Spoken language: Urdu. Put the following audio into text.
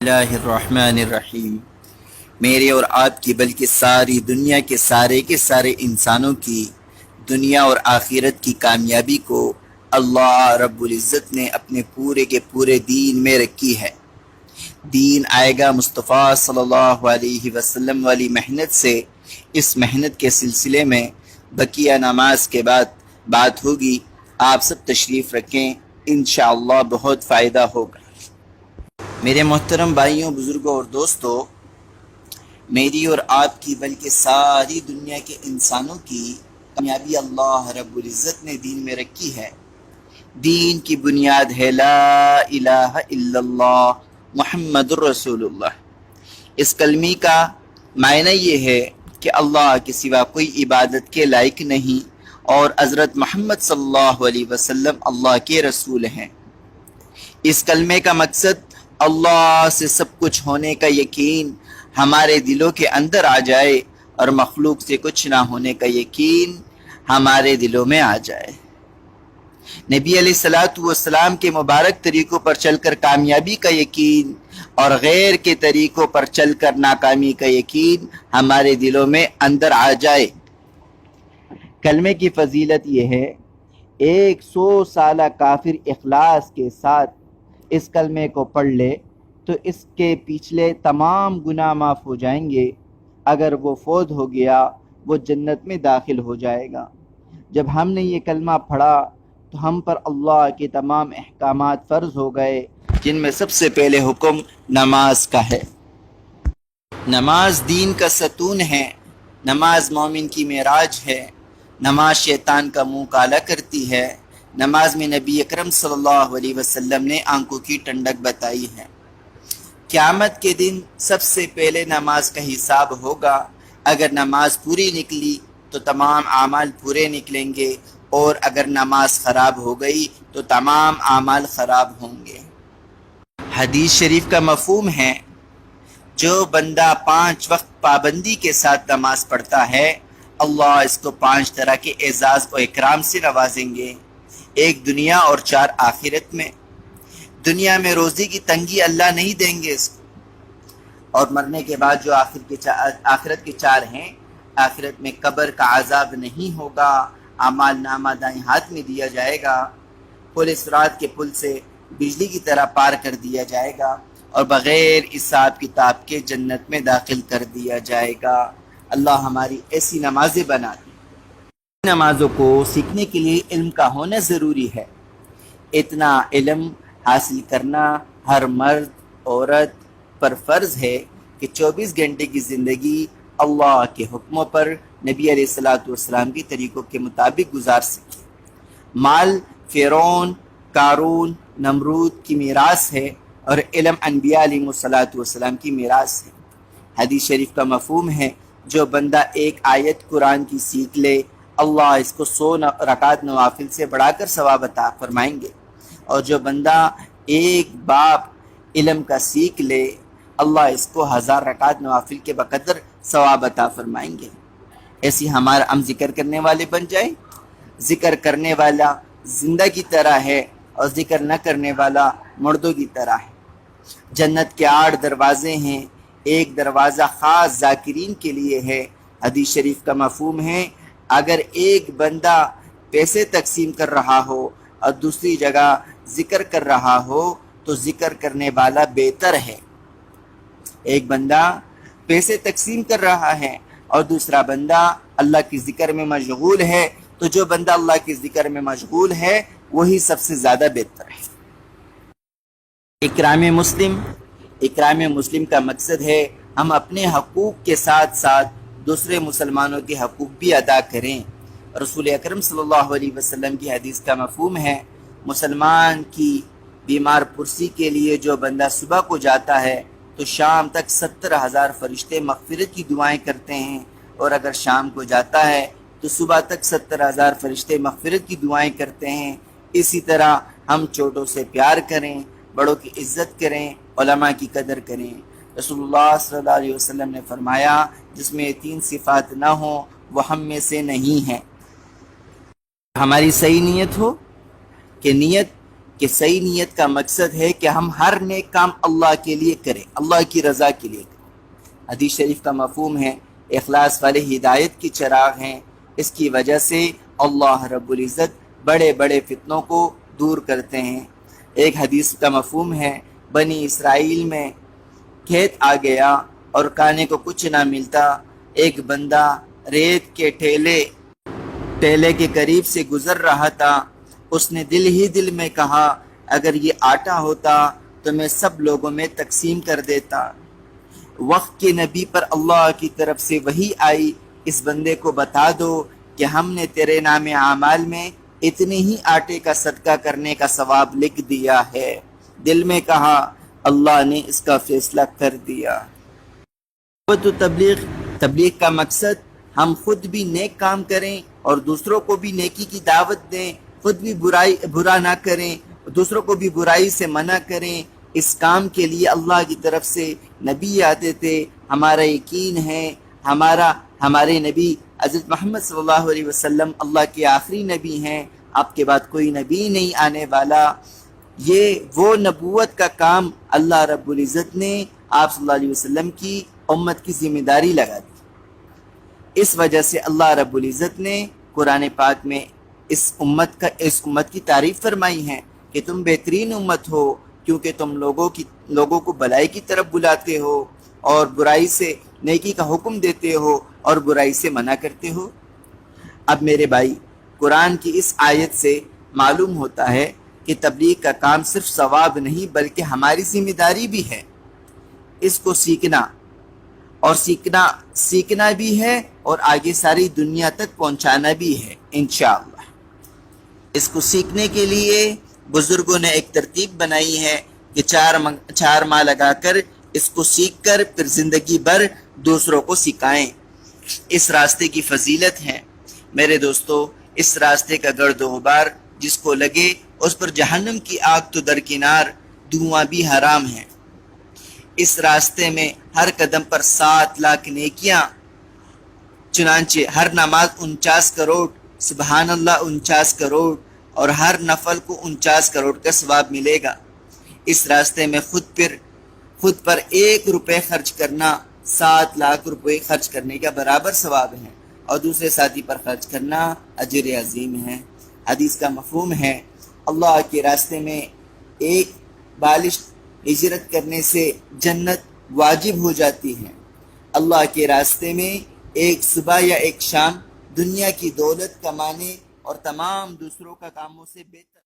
اللہ الرحمن الرحیم۔ میرے اور آپ کی بلکہ ساری دنیا کے سارے انسانوں کی دنیا اور آخرت کی کامیابی کو اللہ رب العزت نے اپنے پورے کے پورے دین میں رکھی ہے۔ دین آئے گا مصطفیٰ صلی اللہ علیہ وسلم والی محنت سے۔ اس محنت کے سلسلے میں بقیہ نماز کے بعد بات ہوگی، آپ سب تشریف رکھیں، انشاءاللہ بہت فائدہ ہوگا۔ میرے محترم بھائیوں، بزرگوں اور دوستوں، میری اور آپ کی بلکہ ساری دنیا کے انسانوں کی کامیابی اللہ رب العزت نے دین میں رکھی ہے۔ دین کی بنیاد ہے لا الہ الا اللہ محمد الرسول اللہ۔ اس کلمے کا معنی یہ ہے کہ اللہ کے سوا کوئی عبادت کے لائق نہیں اور حضرت محمد صلی اللہ علیہ وسلم اللہ کے رسول ہیں۔ اس کلمے کا مقصد اللہ سے سب کچھ ہونے کا یقین ہمارے دلوں کے اندر آ جائے اور مخلوق سے کچھ نہ ہونے کا یقین ہمارے دلوں میں آ جائے۔ نبی علیہ السلام کے مبارک طریقوں پر چل کر کامیابی کا یقین اور غیر کے طریقوں پر چل کر ناکامی کا یقین ہمارے دلوں میں اندر آ جائے۔ کلمے کی فضیلت یہ ہے، 100 سالہ کافر اخلاص کے ساتھ اس کلمے کو پڑھ لے تو اس کے پچھلے تمام گناہ معاف ہو جائیں گے۔ اگر وہ فوت ہو گیا وہ جنت میں داخل ہو جائے گا۔ جب ہم نے یہ کلمہ پڑھا تو ہم پر اللہ کے تمام احکامات فرض ہو گئے، جن میں سب سے پہلے حکم نماز کا ہے۔ نماز دین کا ستون ہے، نماز مومن کی معراج ہے، نماز شیطان کا منہ کالا کرتی ہے، نماز میں نبی اکرم صلی اللہ علیہ وسلم نے آنکھوں کی ٹھنڈک بتائی ہے۔ قیامت کے دن سب سے پہلے نماز کا حساب ہوگا۔ اگر نماز پوری نکلی تو تمام اعمال پورے نکلیں گے، اور اگر نماز خراب ہو گئی تو تمام اعمال خراب ہوں گے۔ حدیث شریف کا مفہوم ہے، جو بندہ 5 وقت پابندی کے ساتھ نماز پڑھتا ہے، اللہ اس کو 5 طرح کے اعزاز و اکرام سے نوازیں گے، 1 دنیا اور 4 آخرت میں۔ دنیا میں روزی کی تنگی اللہ نہیں دیں گے اس کو، اور مرنے کے بعد جو آخرت کے 4 ہیں، آخرت میں قبر کا عذاب نہیں ہوگا، اعمال نامہ دائیں ہاتھ میں دیا جائے گا، پل صراط کے پل سے بجلی کی طرح پار کر دیا جائے گا، اور بغیر حساب کتاب کے جنت میں داخل کر دیا جائے گا۔ اللہ ہماری ایسی نمازیں بنا دے۔ نمازوں کو سیکھنے کے لیے علم کا ہونا ضروری ہے۔ اتنا علم حاصل کرنا ہر مرد عورت پر فرض ہے کہ 24 گھنٹے کی زندگی اللہ کے حکموں پر نبی علیہ السلام کے طریقوں کے مطابق گزار سکے۔ مال فرعون، قارون، نمرود کی میراث ہے، اور علم انبیاء علیہ السلام کی میراث ہے۔ حدیث شریف کا مفہوم ہے، جو بندہ 1 آیت قرآن کی سیکھ لے، اللہ اس کو 100 رکعت نوافل سے بڑھا کر ثواب عطا فرمائیں گے، اور جو بندہ 1 باب علم کا سیکھ لے، اللہ اس کو 1000 رکعت نوافل کے بقدر ثواب عطا فرمائیں گے۔ ایسی ہم ذکر کرنے والے بن جائیں۔ ذکر کرنے والا زندہ کی طرح ہے اور ذکر نہ کرنے والا مردوں کی طرح ہے۔ جنت کے 8 دروازے ہیں، 1 دروازہ خاص ذاکرین کے لیے ہے۔ حدیث شریف کا مفہوم ہے، اگر ایک بندہ پیسے تقسیم کر رہا ہو اور دوسری جگہ ذکر کر رہا ہو تو ذکر کرنے والا بہتر ہے۔ ایک بندہ پیسے تقسیم کر رہا ہے اور دوسرا بندہ اللہ کی ذکر میں مشغول ہے، تو جو بندہ اللہ کی ذکر میں مشغول ہے وہی سب سے زیادہ بہتر ہے۔ اکرام مسلم کا مقصد ہے ہم اپنے حقوق کے ساتھ ساتھ دوسرے مسلمانوں کے حقوق بھی ادا کریں۔ رسول اکرم صلی اللہ علیہ وسلم کی حدیث کا مفہوم ہے، مسلمان کی بیمار پرسی کے لیے جو بندہ صبح کو جاتا ہے تو شام تک 70,000 فرشتے مغفرت کی دعائیں کرتے ہیں، اور اگر شام کو جاتا ہے تو صبح تک 70,000 فرشتے مغفرت کی دعائیں کرتے ہیں۔ اسی طرح ہم چھوٹوں سے پیار کریں، بڑوں کی عزت کریں، علماء کی قدر کریں۔ رسول اللہ صلی اللہ علیہ وسلم نے فرمایا، جس میں 3 صفات نہ ہوں وہ ہم میں سے نہیں ہے۔ ہماری صحیح نیت ہو کہ نیت کہ صحیح نیت کا مقصد ہے کہ ہم ہر نیک کام اللہ کے لیے کریں، اللہ کی رضا کے لیے کریں۔ حدیث شریف کا مفہوم ہے اخلاص والے ہدایت کی چراغ ہیں، اس کی وجہ سے اللہ رب العزت بڑے بڑے فتنوں کو دور کرتے ہیں۔ ایک حدیث کا مفہوم ہے بنی اسرائیل میں کھیت آ گیا اور کھانے کو کچھ نہ ملتا، ایک بندہ ریت کے ٹیلے کے قریب سے گزر رہا تھا، اس نے دل ہی دل میں کہا اگر یہ آٹا ہوتا تو میں سب لوگوں میں تقسیم کر دیتا۔ وقت کے نبی پر اللہ کی طرف سے وحی آئی، اس بندے کو بتا دو کہ ہم نے تیرے نام اعمال میں اتنے ہی آٹے کا صدقہ کرنے کا ثواب لکھ دیا ہے۔ دل میں کہا اللہ نے اس کا فیصلہ کر دیا۔ تو تبلیغ کا مقصد ہم خود بھی نیک کام کریں اور دوسروں کو بھی نیکی کی دعوت دیں، خود بھی برا نہ کریں، دوسروں کو بھی برائی سے منع کریں۔ اس کام کے لیے اللہ کی طرف سے نبی آتے تھے۔ ہمارا یقین ہے ہمارے نبی حضرت محمد صلی اللہ علیہ وسلم اللہ کے آخری نبی ہیں، آپ کے بعد کوئی نبی نہیں آنے والا۔ یہ وہ نبوت کا کام اللہ رب العزت نے آپ صلی اللہ علیہ وسلم کی امت کی ذمہ داری لگا دی۔ اس وجہ سے اللہ رب العزت نے قرآن پاک میں اس امت کی تعریف فرمائی ہے کہ تم بہترین امت ہو، کیونکہ تم لوگوں کو بھلائی کی طرف بلاتے ہو اور برائی سے نیکی کا حکم دیتے ہو اور برائی سے منع کرتے ہو۔ اب میرے بھائی، قرآن کی اس آیت سے معلوم ہوتا ہے کہ تبلیغ کا کام صرف ثواب نہیں بلکہ ہماری ذمہ داری بھی ہے۔ اس کو سیکھنا بھی ہے اور آگے ساری دنیا تک پہنچانا بھی ہے انشاءاللہ۔ اس کو سیکھنے کے لیے بزرگوں نے ایک ترتیب بنائی ہے کہ 4 ماہ لگا کر اس کو سیکھ کر پھر زندگی بھر دوسروں کو سکھائیں۔ اس راستے کی فضیلت ہے میرے دوستو۔ اس راستے کا گرد و غبار جس کو لگے اس پر جہنم کی آگ تو درکنار، دھواں بھی حرام ہے۔ اس راستے میں ہر قدم پر 7 لاکھ نیکیاں، چنانچہ ہر نماز 49 کروڑ، سبحان اللہ 49 کروڑ، اور ہر نفل کو 49 کروڑ کا ثواب ملے گا۔ اس راستے میں خود پر 1 روپے خرچ کرنا 7 لاکھ روپے خرچ کرنے کا برابر ثواب ہے، اور دوسرے ساتھی پر خرچ کرنا اجر عظیم ہے۔ حدیث کا مفہوم ہے اللہ کے راستے میں ایک بالش ہجرت کرنے سے جنت واجب ہو جاتی ہے۔ اللہ کے راستے میں ایک صبح یا ایک شام دنیا کی دولت کمانے اور تمام دوسروں کا کاموں سے بہتر